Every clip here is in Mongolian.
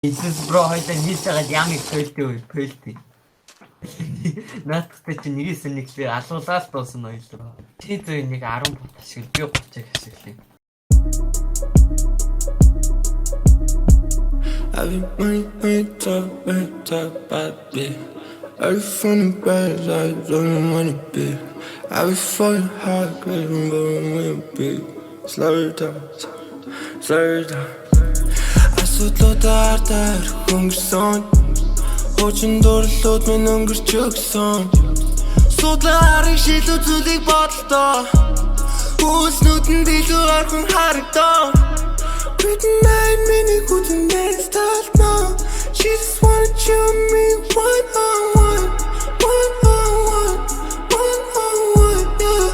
Jesus bro хоёлаа нийлээд ямиг пөлтэй. Наадтай чи нэгээс нэг би алуулаад дуусан хоёлоо. Чи зөө нэг 10 бот ашиг би 30-ыг ашиглая. I've been waiting about it. I'm feeling bad, I don't wanna be. I've been falling hard, cause I'm going with a beat. Slow down. Асуудлуудаар хөнгөрсөн. Хуучин дурлууд минь өнгөрч өгсөн. Судлаарыг шилүү зүйлийг бодлоо. Хүүснүүд нь илүү орхон харагдаа. Written night, minute, good and dance, start now. She just wanna chill me one on one, yeah.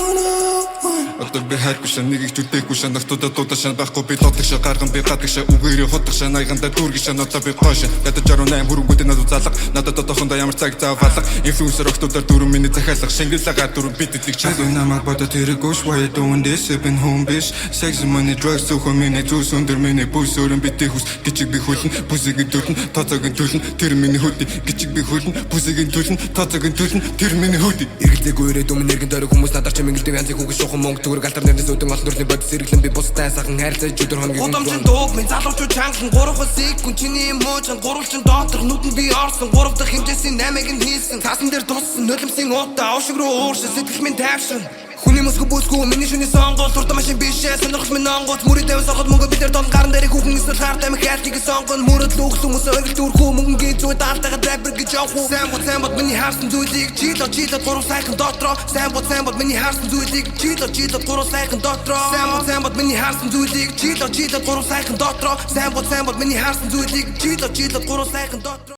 One on one. Одоо би хайргүй шаа нэг их зүтэйгүй шаа нартуудаа дуудаа шаа байхгүй би лоддаг шаа гарган би гадаг шаа үгээрээ хотдог шаа наяганда дүүргий шаа одоо би гоош ядаж 68 хөрөнгөтэй надад залга надад одоохондоо ямар цаг заавалга инфлюенсер охтуудаар дөрөв миний захиалга шингэлага дөрөв бид итлэг чад намайг бодоод хэрэггүй why you doing this I've been home bitch sex money drugs so миний зүс өндөр миний бүс өрөн битээ хүс гिचиг би хөлн бүсгийн төлн тооцоогийн төлн тэр миний хөдий гिचиг би хөлн бүсгийн төлн тооцоогийн төлн тэр миний хөдий эргэлдээгүй ирээд өмнө нэргэн дөрөв хүмүүс надад ч мэнгэлдэв янзын хүүгэн шухан мөнгө төгрөг алтар нэрнээс өдөн олон төрлийн бодис эрэглэн би бустай сайхан хайрцаж өдөр хоногийн удамчин дууг минь залуучууд чангалан 3 секунд чиний эмоцон гурвалжин доотор нүдэнд би орсон 3 дахь хэмжээсийн 8-ыг нь хийсэн цаасан дээр туссан нулимсийн уутаа ошиг руу ууршин сэтгэл минь тайвшин хүний мөсгөө бүсгүй миний шүний сонгол турта машин бишээ сонирхол минь онгоц мөрөд дэвс ороход мөнгө бид нар дон гаран дээр хүүхэн эсвэл хаартай мэх хайлтыг сонгон мөрөд лүүх хүмүүс ойрол дүүрхүү мөнгөний зүй даалтайгаа рэпер гэж явах сайн бод миний харсан зүйлийг жило 3 сайхан дотроо сайн бод миний харсан зүйлийг жило 3 сайхан дотроо сайн бод миний харсан зүйлийг жило 3 сайхан дотроо сайн бод миний харсан зүйлийг жило 3 сайхан дотроо